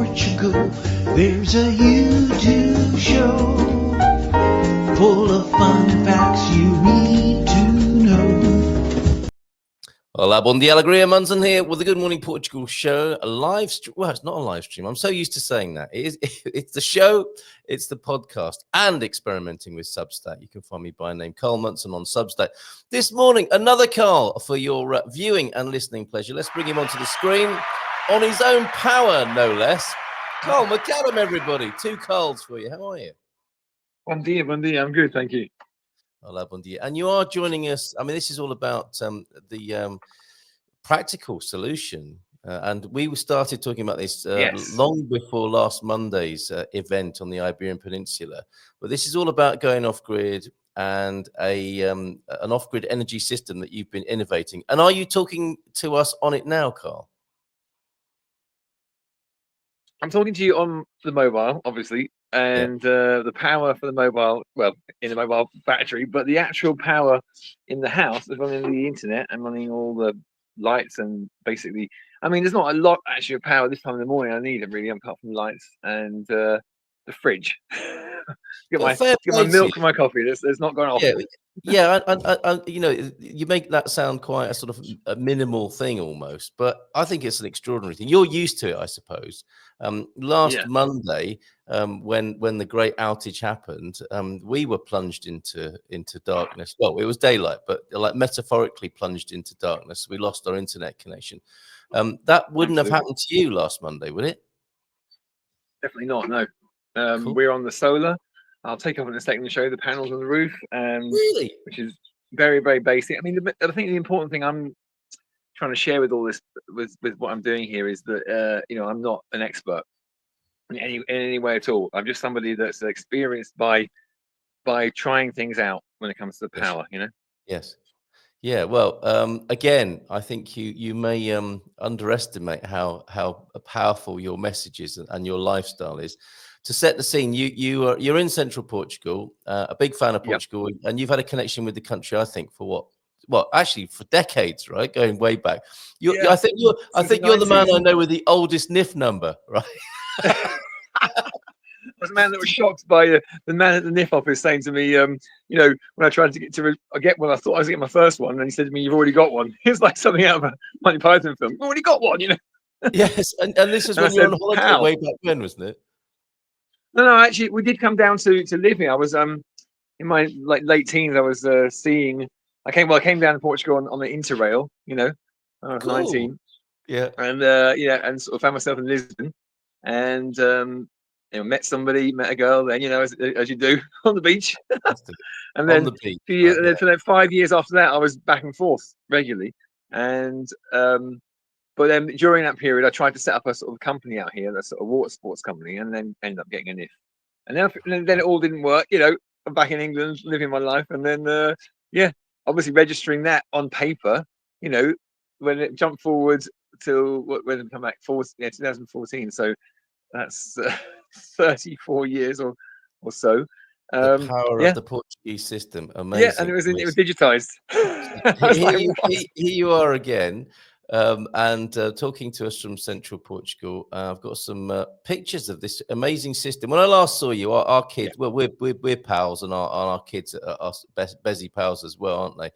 Portugal, there's a YouTube show full of fun facts you need to know. Hola, bon dia, alegria, Munson here with the Good Morning Portugal show. A live stream. Well, it's not a live stream. I'm so used to saying that. It's the show, it's the podcast, and experimenting with Substack. You can find me by name, Carl Munson, on Substack. This morning, another Carl for your viewing and listening pleasure. Let's bring him onto the screen on his own power, no less. Carl McAdam, everybody. Two Carls for you. How are you? Bon dia. I'm good, thank you. Hola, bon dia. And you are joining us. I mean, this is all about the practical solution. And we started talking about this long before last Monday's event on the Iberian Peninsula. But this is all about going off-grid and an off-grid energy system that you've been innovating. And are you talking to us on it now, Carl? I'm talking to you on the mobile, obviously. And the power for the mobile, well, in the mobile battery, but the actual power in the house is running the internet and running all the lights and basically, I mean, there's not a lot actually of power this time in the morning. I need it really, apart from lights and the fridge. get my milk and my coffee. There's not going off. And you know, you make that sound quite a sort of a minimal thing almost, but I think it's an extraordinary thing. You're used to it, I suppose. Last Monday, when the great outage happened, we were plunged into darkness. Well, it was daylight, but like metaphorically plunged into darkness. We lost our internet connection. That wouldn't have happened to you last Monday, would it? Definitely not. No. Cool. We're on the solar. I'll take off in a second to show you the panels on the roof, really, which is very, very basic. I mean, I think the important thing I'm trying to share with all this, with what I'm doing here, is that you know, I'm not an expert in any way at all. I'm just somebody that's experienced by trying things out when it comes to the power. You know. Yes. Yeah. Well, again, I think you may underestimate how powerful your message is and your lifestyle is. To set the scene, you're in central Portugal, a big fan of Portugal, and you've had a connection with the country, I think, for what? Well, actually, for decades, right? Going way back. I think you're the man I know with the oldest NIF number, right? I was a man that was shocked by the man at the NIF office saying to me, you know, when I tried to get one, I thought I was getting my first one, and he said to me, "You've already got one." It's like something out of a Monty Python film. "You've already got one," you know. Yes, and this is when you were on holiday way back then, wasn't it? No, actually, we did come down to live here. I was in my late teens. I was seeing. I came down to Portugal on the Interrail. You know, I was 19. Yeah, and and sort of found myself in Lisbon, and you know, met a girl. Then, you know, as you do on the beach, and then on the beach, for that 5 years after that, I was back and forth regularly, and but then during that period, I tried to set up a sort of company out here, a sort of water sports company, and then ended up getting a NIF. And then it all didn't work. You know, I'm back in England, living my life, and then obviously registering that on paper. You know, when it jumped forward to when it come back 2014. So that's 34 years or so. The power of the Portuguese system, amazing. Yeah, and it was digitized. Here you are again. And talking to us from central Portugal. I've got some pictures of this amazing system. When I last saw you, our kids, well, we're pals, and our kids are busy pals as well, aren't they?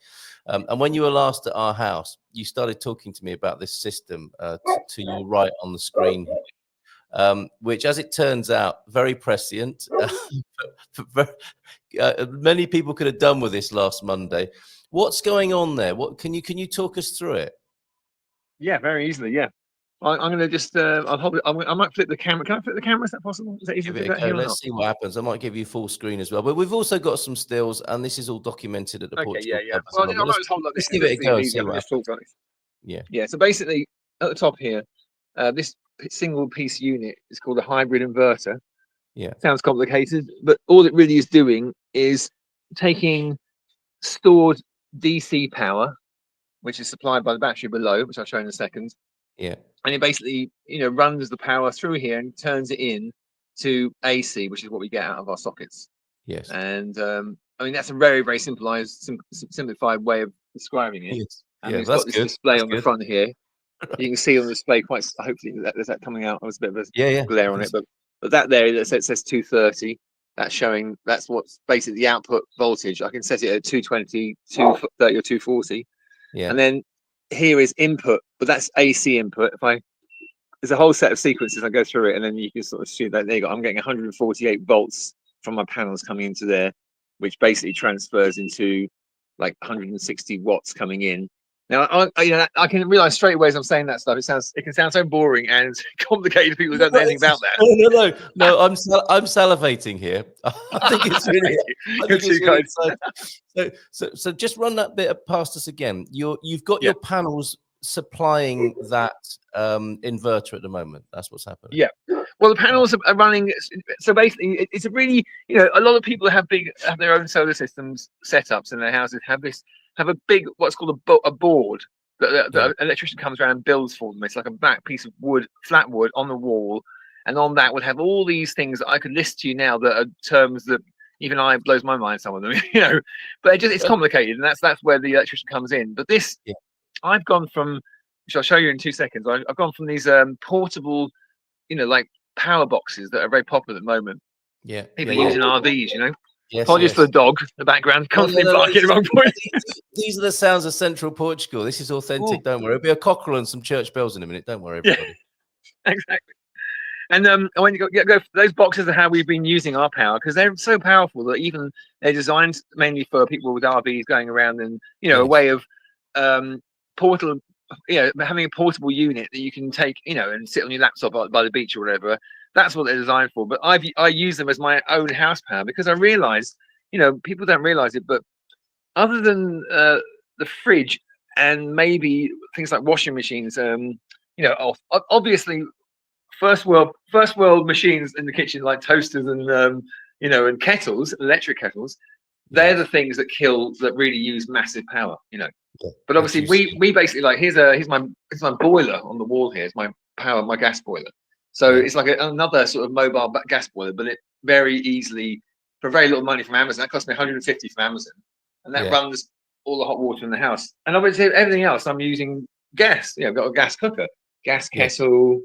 And when you were last at our house, you started talking to me about this system to your right on the screen, which, as it turns out, very prescient. Many people could have done with this last Monday. What's going on there? What can you talk us through it? Yeah, very easily. Yeah, I'm going to just I'll hold it. I might flip the camera. Can I flip the camera? Is that possible? Is that easy to do that here? Let's see what happens. I might give you full screen as well. But we've also got some stills, and this is all documented at the Portugal. Yeah. Well, I might just hold up. Let's give it a go. Yeah. So basically, at the top here, this single piece unit is called a hybrid inverter. Yeah. Sounds complicated, but all it really is doing is taking stored DC power, which is supplied by the battery below, which I'll show in a second. Yeah. And it basically, you know, runs the power through here and turns it in to AC, which is what we get out of our sockets. Yes. And I mean, that's a very, very simplified way of describing it. Yes. And it's got this display on the front here. You can see on the display quite. Hopefully, there's that coming out. There's a bit of a Yeah. glare on it, but that there that says 230. That's showing. That's what's basically the output voltage. I can set it at 220, 230, or 240, Yeah. and then here is input, but that's AC input. There's a whole set of sequences. I go through it, and then you can sort of see that there you go. I'm getting 148 volts from my panels coming into there, which basically transfers into like 160 watts coming in. Now, I can realize straight away as I'm saying that stuff, it can sound so boring and complicated to people who don't know anything about that. No. I'm salivating here. I think it's really, exciting. So just run that bit past us again. You've got your panels supplying that inverter at the moment. That's what's happening. Yeah. Well, the panels are running. So basically, it's a really, a lot of people have their own solar systems setups in their houses. Have a big, what's called a board that the electrician comes around and builds for them. It's like a black piece of wood, flat wood on the wall, and on that would have all these things that I could list to you now that are terms that even I blows my mind. Some of them, but it's complicated, and that's where the electrician comes in. But this, I've gone from, which I'll show you in 2 seconds. I've gone from these portable, like power boxes that are very popular at the moment. Yeah, people using RVs. Yes, apologies for the dog in the background constantly barking at the wrong point. These are the sounds of central Portugal. This is authentic. Don't worry, it'll be a cockerel and some church bells in a minute. Don't worry, everybody. Exactly. And when you go, those boxes are how we've been using our power, because they're so powerful that even they're designed mainly for people with RVs going around, and a way of having a portable unit that you can take, and sit on your laptop by the beach or whatever. That's what they're designed for. But I use them as my own house power, because I realized, people don't realize it, but other than the fridge and maybe things like washing machines, obviously first world machines in the kitchen like toasters and and kettles, electric kettles, they're the things that really use massive power, But obviously we basically, like, here's my boiler on the wall here. It's my gas boiler. So it's like another sort of mobile gas boiler, but it very easily, for very little money from Amazon, that cost me 150 from Amazon, and that runs all the hot water in the house. And obviously everything else I'm using gas. I've got a gas cooker, gas kettle,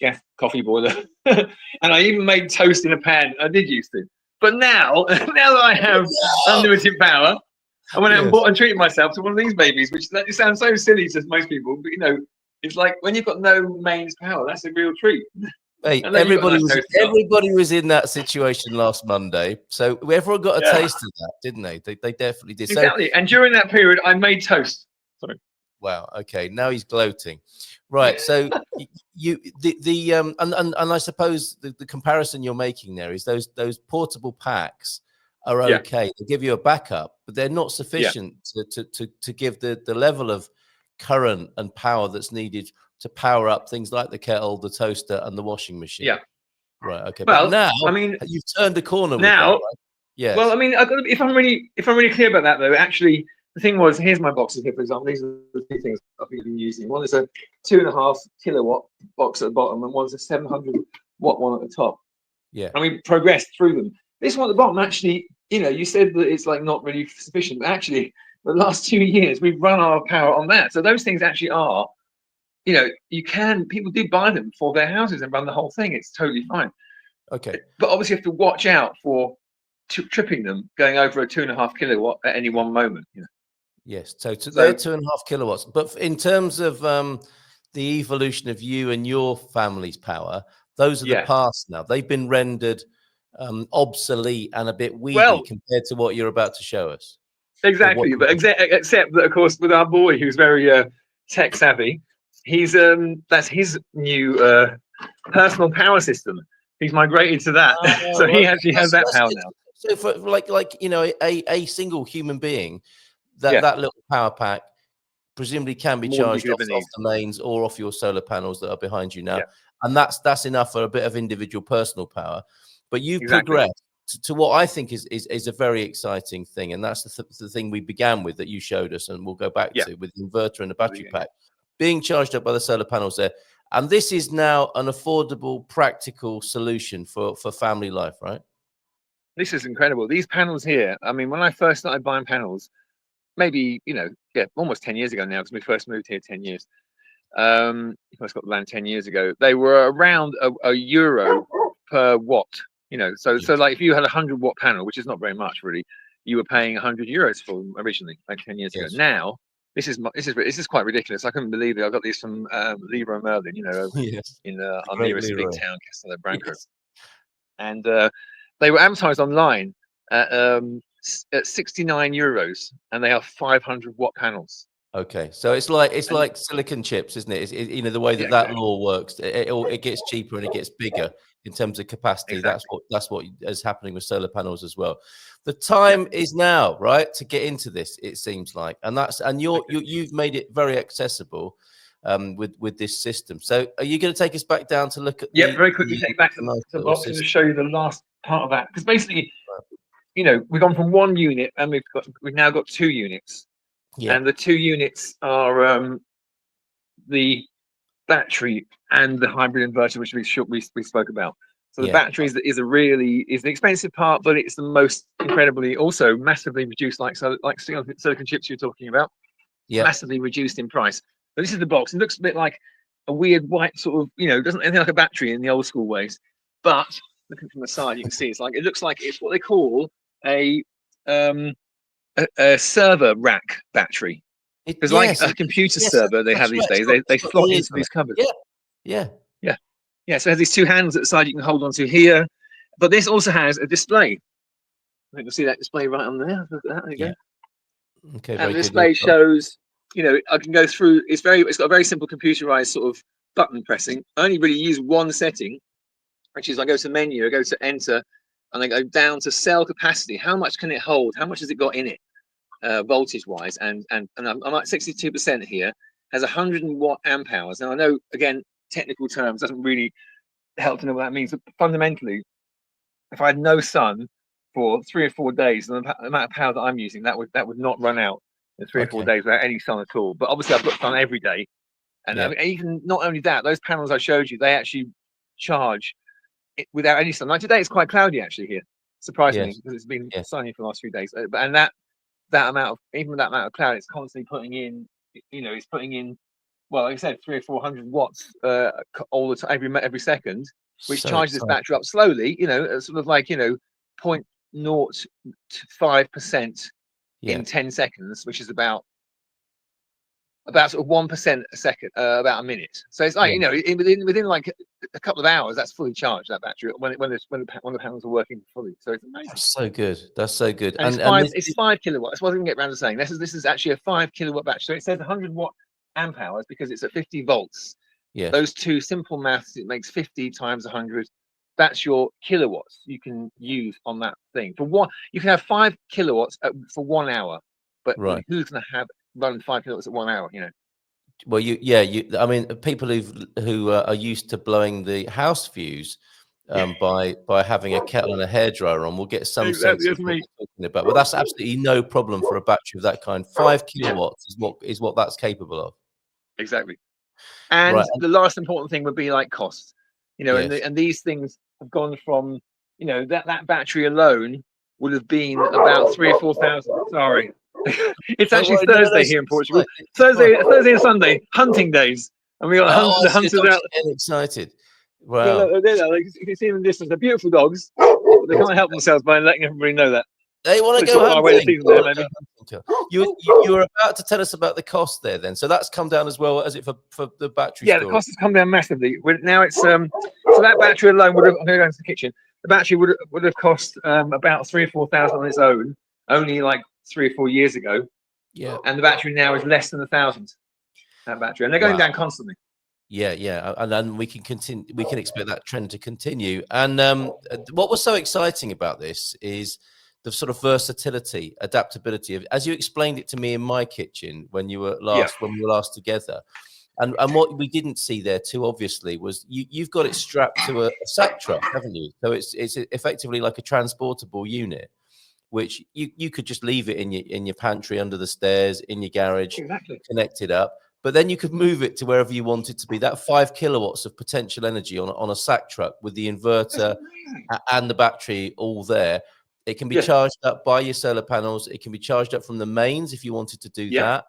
gas coffee boiler, and I even made toast in a pan. I did used to, but now that I have unlimited power, I went out and bought and treated myself to one of these babies, which it sounds so silly to most people, but it's like when you've got no mains power, that's a real treat. Hey, everybody was in that situation last Monday, so everyone got a taste of that, didn't they? They definitely did. Exactly. And during that period, I made toast. Sorry. Wow. Okay. Now he's gloating. Right. So and I suppose the comparison you're making there is those portable packs are okay. They give you a backup, but they're not sufficient to give the level of current and power that's needed to power up things like the kettle, the toaster, and the washing machine. Yeah. Right. Okay. Well, but now, I mean, you've turned the corner now. With that, right? Yes. Well, I mean, if I'm really clear about that, though, actually, the thing was, here's my boxes here, for example. These are the two things I've been using. One is a 2.5 kilowatt box at the bottom, and one's a 700 watt one at the top. Yeah. And we progressed through them. This one at the bottom, actually, you said that it's like not really sufficient, but actually, the last 2 years we've run our power on that. So those things actually are, people do buy them for their houses and run the whole thing. It's totally fine. Okay. But obviously, you have to watch out for tripping them, going over a 2.5 kilowatt at any one moment. Yes, so they're 2.5 kilowatts. But in terms of the evolution of you and your family's power, those are the past now. They've been rendered obsolete and a bit weedy compared to what you're about to show us. Exactly, but except that, of course, with our boy who's very tech savvy, that's his new personal power system. He's migrated to that, so he actually has that power now. So for a single human being, that little power pack presumably can be charged off the mains or off your solar panels that are behind you now, and that's enough for a bit of individual personal power. But you've progressed to what I think is a very exciting thing, and that's the thing we began with that you showed us, and we'll go back to with the inverter and the battery pack being charged up by the solar panels there. And this is now an affordable, practical solution for family life, right? This is incredible. These panels here, I mean, when I first started buying panels, maybe, almost 10 years ago now, because we first moved here 10 years. If I got the land 10 years ago, they were around a euro per watt. You know, so like if you had a 100-watt panel, which is not very much really, you were paying 100 euros for them originally, like 10 years ago. Now this is quite ridiculous. I couldn't believe it. I got these from Leroy Merlin, you know, in our nearest big town, Castello Branco, and they were advertised online at 69 euros, and they are 500-watt panels. Okay, so it's like silicon chips, isn't it? You know, the way that that law works, it gets cheaper and it gets bigger in terms of capacity. Exactly. That's what is happening with solar panels as well. The time is now, right, to get into this. It seems like, and you've made it very accessible with this system. So, are you going to take us back down to look at? Very quickly take back to the box and just show you the last part of that, because basically, you know, we've gone from 1 unit and we've now got 2 units. Yeah. And the 2 units are the battery and the hybrid inverter, which we spoke about. So the battery is the expensive part, but it's the most incredibly also massively reduced, like silicon chips you're talking about. Massively reduced in price. But this is the box. It looks a bit like a weird white sort of, you know, doesn't anything like a battery in the old school ways. But looking from the side, you can see it looks like it's what they call a server rack battery. It's like a computer server they have these days. They slot into these cupboards. Yeah. So it has these 2 hands at the side you can hold onto here. But this also has a display. I think you'll see that display right on there. There you go. Okay. And the display shows, you know, I can go through. It's got a very simple computerized sort of button pressing. I only really use one setting, which is I go to menu, I go to enter, and I go down to cell capacity. How much can it hold? How much has it got in it? Voltage wise, and I'm at 62% here, has 100 amp hours. Now I know, again, technical terms doesn't really help to know what that means, but fundamentally, if I had no sun for 3 or 4 days, the amount of power that I'm using, that would not run out in 3 or 4 days without any sun at all. But obviously I've got sun every day, and I mean, even not only that, those panels I showed you, they actually charge it without any sun. Like today it's quite cloudy actually here, surprisingly, because it's been sunny for the last few days, and that amount of cloud, it's constantly putting in, you know, it's putting in, well, like I said, 300 or 400 watts all the time, every second, which charges this battery up slowly, you know, sort of like, you know, 0.05% in 10 seconds, which is about sort of 1% a second, about a minute. So it's like, you know, within like a couple of hours, that's fully charged, that battery, when the panels are working fully. So it's amazing. That's so good. That's so good. And it's 5 kilowatts. That's what I didn't get around to saying. This is actually a 5 kilowatt battery. So it says 100 amp hours because it's at 50 volts. Yeah. Those 2 simple maths, it makes 50 times 100. That's your kilowatts you can use on that thing. You can have 5 kilowatts for 1 hour, but who's going to run 5 kilowatts at 1 hour? You know. Well, I mean, people who are used to blowing the house fuse by having a kettle and a hairdryer on will get some sense of what we're talking about. But that's absolutely no problem for a battery of that kind. 5 kilowatts is what that's capable of. Exactly. And the last important thing would be like cost. You know, and these things have gone from, you know, that battery alone would have been about 3,000 or 4,000. Sorry. It's actually Thursday here in Portugal. Thursday and Sunday, hunting days, and we got the hunters out. Getting excited! Wow! Yeah, look, you can see them in the distance. They're beautiful dogs. They can't help themselves by letting everybody know that. They want to go hunting. You were about to tell us about the cost there, then. So that's come down as well as it for the battery. Yeah, the cost has come down massively. Now it's so that battery alone would have. I'm going to go into the kitchen. The battery would have cost about 3,000 or 4,000 on its own, only like 3 or 4 years ago. Yeah. And the battery now is less than 1,000. That battery, and they're going down constantly. Yeah, and then we can continue. We can expect that trend to continue. And what was so exciting about this is the sort of versatility, adaptability of, as you explained it to me in my kitchen when we were last together. And what we didn't see there too obviously was you've got it strapped to a sack truck, haven't you? So it's effectively like a transportable unit, which you could just leave it in your pantry, under the stairs, in your garage, connect it up. But then you could move it to wherever you want it to be. That 5 kilowatts of potential energy on a sack truck with the inverter and the battery all there. It can be charged up by your solar panels. It can be charged up from the mains if you wanted to do that.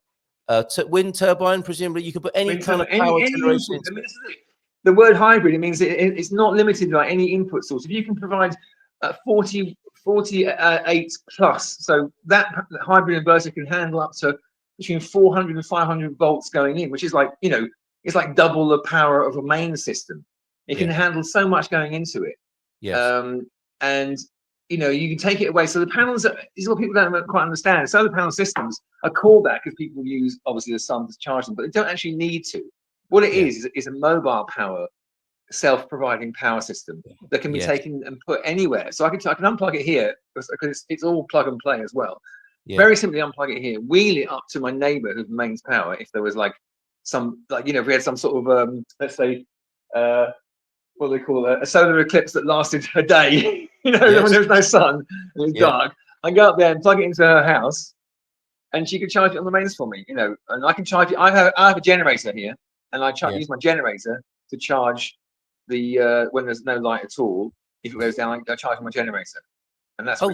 wind turbine, presumably you could put any kind of any power any generation input. I into mean, it. this is the word hybrid. It means it's not limited by any input source. If you can provide 48 plus, so that hybrid inverter can handle up to between 400 and 500 volts going in, which is like, it's like double the power of a main system. It can handle so much going into it. Yes. And you can take it away. So the panels, this is what people don't quite understand. Solar panel systems are called that because people use obviously the sun to charge them, but they don't actually need to. What it is a mobile power, self-providing power system that can be taken and put anywhere. So I can unplug it here because it's all plug and play as well. Very simply unplug it here, wheel it up to my neighbor who's mains power. If there was like some, if we had some sort of let's say what do they call it, a solar eclipse that lasted a day, when there was no sun and it was dark, I go up there and plug it into her house, and she could charge it on the mains for me, and I can charge it. I have a generator here, and I use my generator to charge the when there's no light at all. If it goes down, I charge my generator, and that's so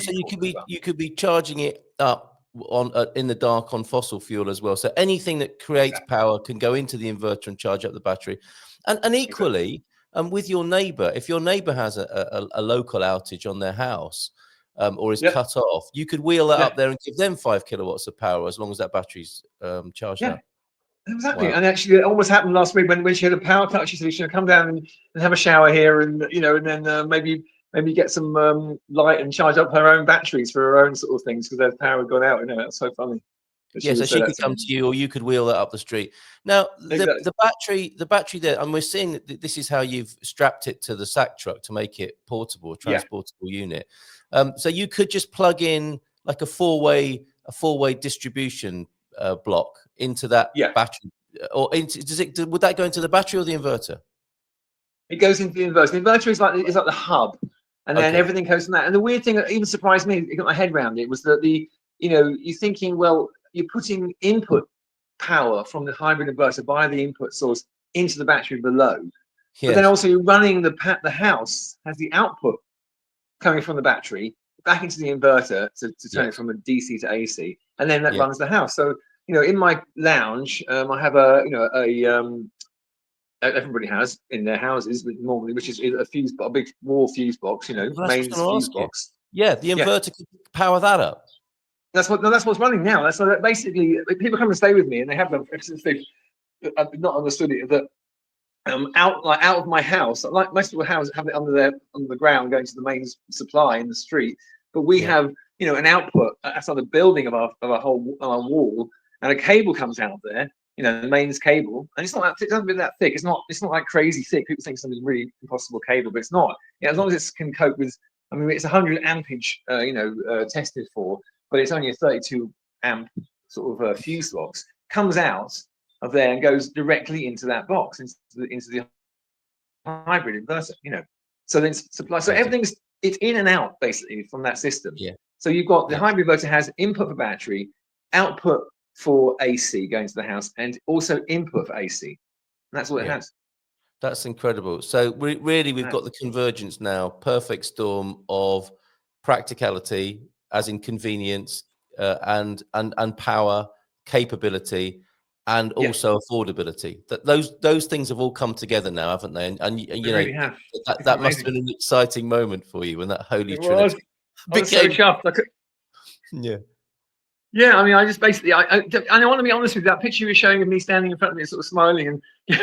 you could be charging it up on in the dark on fossil fuel as well. So anything that creates power can go into the inverter and charge up the battery, and equally. With your neighbor, if your neighbor has a local outage on their house or is cut off, you could wheel that up there and give them 5 kilowatts of power as long as that battery's charged up. Exactly. Wow. And actually, it almost happened last week when she had a power cut. She said she'll come down and have a shower here, and and then maybe get some light and charge up her own batteries for her own sort of things because their power had gone out. That's so funny. So she could come to you, or you could wheel that up the street. Now, the battery there, and we're seeing that this is how you've strapped it to the sack truck to make it portable, transportable unit. So you could just plug in like a four-way distribution block into that battery, or would that go into the battery or the inverter? It goes into the inverter. The inverter is like the hub, and then everything goes from that. And the weird thing that even surprised me, it got my head around it, was that you're thinking, well, you're putting input power from the hybrid inverter via the input source into the battery below. But then also you're running the house has the output coming from the battery back into the inverter to turn it from a DC to AC, and then that runs the house. So in my lounge, I have everybody has in their houses normally, which is a big wall fuse box, mains fuse box. Yeah, the inverter could power that up. That's what's running now. That's so that basically people come and stay with me, and they have them since they've not understood it. That out of my house, like most people houses have it under the ground, going to the mains supply in the street. But we have an output outside the building of our wall, and a cable comes out there. The mains cable, and it's not that thick, it doesn't be that thick. It's not like crazy thick. People think something's really impossible cable, but it's not. As long as it can cope with. I mean, it's 100 ampage, tested for. But it's only a 32 amp sort of fuse box, comes out of there and goes directly into that box, into the hybrid inverter, So then supply, so everything's it's in and out basically from that system. So you've got the hybrid inverter has input for battery, output for AC going to the house, and also input for AC. And that's what it has. That's incredible. So really, we've got the convergence now, perfect storm of practicality, as in convenience, and power, capability, and also affordability. That those things have all come together now, haven't they? And really have. That must have been an exciting moment for you when that holy trinity became. So chuffed. Yeah, I mean, I just basically, I want to be honest with you. That picture you're showing of me standing in front of me, sort of smiling and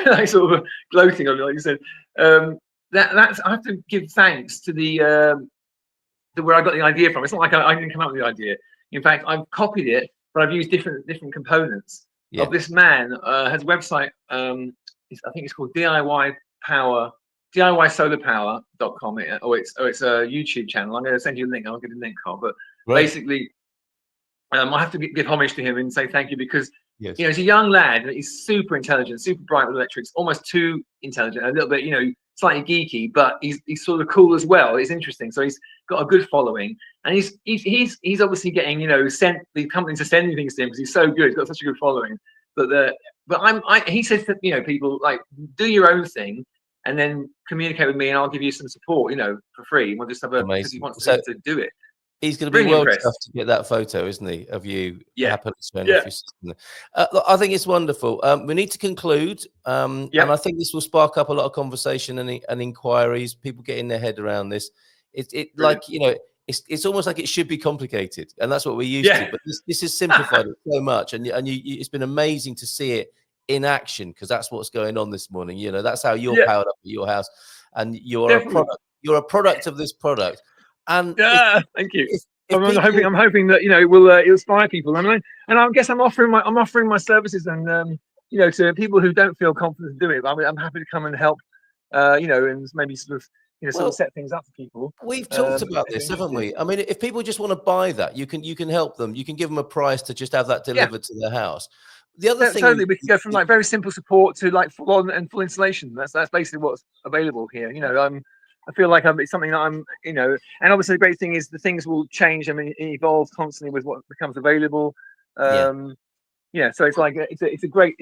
like sort of gloating on it, like you said. That's I have to give thanks to the where I got the idea from. It's not like I didn't come up with the idea. In fact, I've copied it, but I've used different components of this man. Has a website. I think it's called DIYsolarpower.com. Or it's a YouTube channel. I'm going to send you a link. I'll get a link, Carl. But basically. I have to give homage to him and say thank you because he's a young lad. He's super intelligent, super bright with electrics, almost too intelligent, a little bit, slightly geeky, but he's sort of cool as well. It's interesting. So he's got a good following, and he's obviously getting sent the companies are sending things to him because he's so good. He's got such a good following. But he says that people like do your own thing and then communicate with me, and I'll give you some support, for free. We'll just have because he wants to do it. He's going to be Really well impressed. tough to get that photo, isn't he, of you Yeah. happily showing Yeah. off your system. Look, I think it's wonderful. We need to conclude, and I think this will spark up a lot of conversation and inquiries. People getting their head around this. Like, you know, it's almost like it should be complicated, and that's what we're used to. But this has simplified it so much, and it's been amazing to see it in action, because that's what's going on this morning. You know, that's how you're powered up at your house, and you're a product. You're a product of this product. And thank you. if I'm people, hoping that, you know, it will inspire people, and I guess I'm offering my services, and you know, to people who don't feel confident to do it. I'm happy to come and help, you know, and maybe sort of set things up for people. We've talked about this, haven't we? I mean, if people just want to buy that, you can help them. You can give them a price to just have that delivered to their house. The other thing, totally, we can go from like very simple support to like full installation. That's basically what's available here. You know, I feel like it's something that I'm, you know, and obviously the great thing is the things will change. I mean, it evolves constantly with what becomes available. Yeah, so it's like it's a great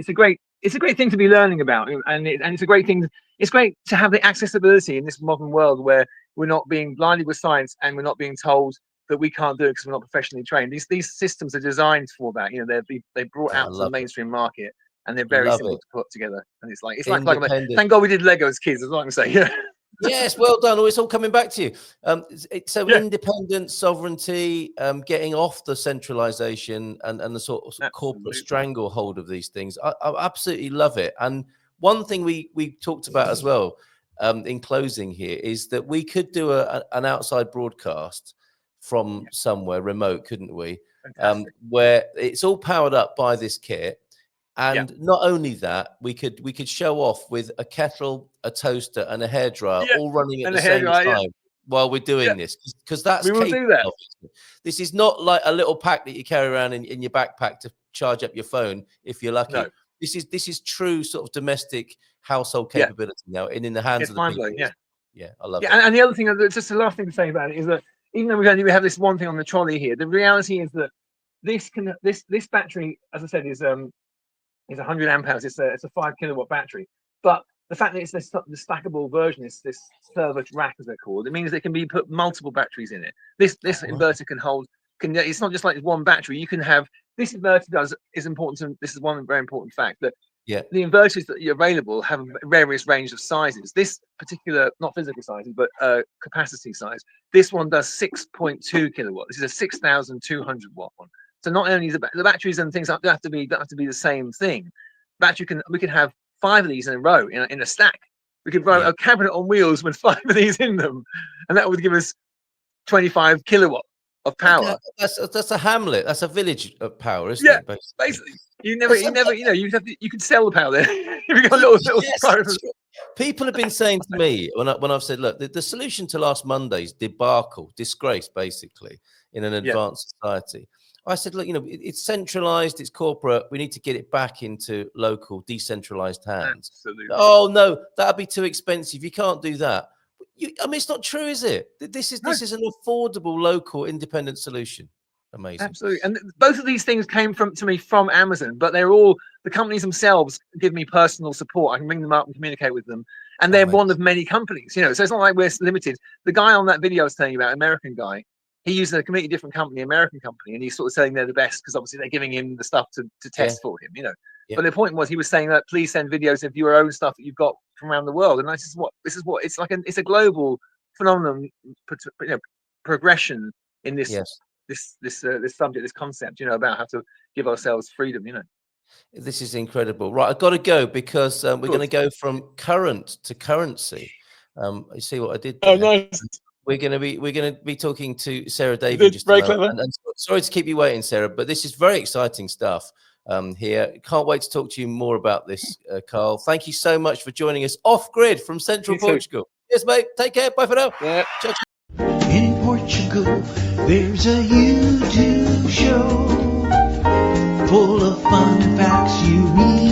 thing to be learning about, and it's a great thing. It's great to have the accessibility in this modern world where we're not being blinded with science, and we're not being told that we can't do it because we're not professionally trained. These systems are designed for that. You know, they're brought out to the mainstream market, and they're very simple to put together. And it's like thank God we did Lego as kids. That's what I'm saying. Yeah. Yes, well done. Oh, it's all coming back to you. Independence, sovereignty, getting off the centralization and the sort of corporate stranglehold of these things. I absolutely love it. And one thing we talked about as well, in closing here, is that we could do an outside broadcast from somewhere remote, couldn't we? Where it's all powered up by this kit. And not only that, we could show off with a kettle, a toaster, and a hairdryer all running at the same time while we're doing this, because that's we will do that. This is not like a little pack that you carry around in your backpack to charge up your phone if you're lucky. No. This is true sort of domestic household capability now, and in the hands of the people. Yeah, I love it. And the other thing, just the last thing to say about it is that even though we have this one thing on the trolley here, the reality is that this battery, as I said, is 100 amp hours. It's a 5 kilowatt battery, but the fact that it's the stackable version, this server rack as they're called, it means they can be put multiple batteries in it. This inverter it's not just like one battery. You can have this inverter is important. This is one very important fact that the inverters that are available have a various range of sizes. This particular, not physical sizes, but capacity size. This one does 6.2 kilowatt. This is a 6,200 watt one. So not only the batteries and things don't have to be the same thing. We can have 5 of these in a row in a stack. We could run a cabinet on wheels with 5 of these in them, and that would give us 25 kilowatt of power. That's a hamlet. That's a village of power, isn't it? Basically. You could sell the power there. You've got little People have been saying to me when I've said, look, the solution to last Monday's disgrace, basically, in an advanced society. I said, look, you know, it's centralized, it's corporate. We need to get it back into local, decentralized hands. Absolutely. Oh no, that'd be too expensive. You can't do that. I mean, it's not true, is it? This is an affordable, local, independent solution. Amazing. Absolutely. And both of these things came to me from Amazon, but they're all the companies themselves give me personal support. I can ring them up and communicate with them, and they're one of many companies. You know, so it's not like we're limited. The guy on that video I was telling you about, American guy. He uses a completely different company, American company, and he's sort of saying they're the best because obviously they're giving him the stuff to test for him, you know. But the point was, he was saying that please send videos of your own stuff that you've got from around the world, and this is what it's like. It's a global phenomenon, progression in this subject, this concept, you know, about how to give ourselves freedom, you know. This is incredible. Right, I've got to go because we're going to go from current to currency. You see what I did there? Oh, nice. We're going to be talking to Sarah Davey. Just very clever. And sorry to keep you waiting, Sarah, but this is very exciting stuff here. Can't wait to talk to you more about this, Carl. Thank you so much for joining us off grid from Central Portugal. Yes, mate. Take care. Bye for now. Yeah. Ciao, ciao. In Portugal, there's a YouTube show full of fun facts you need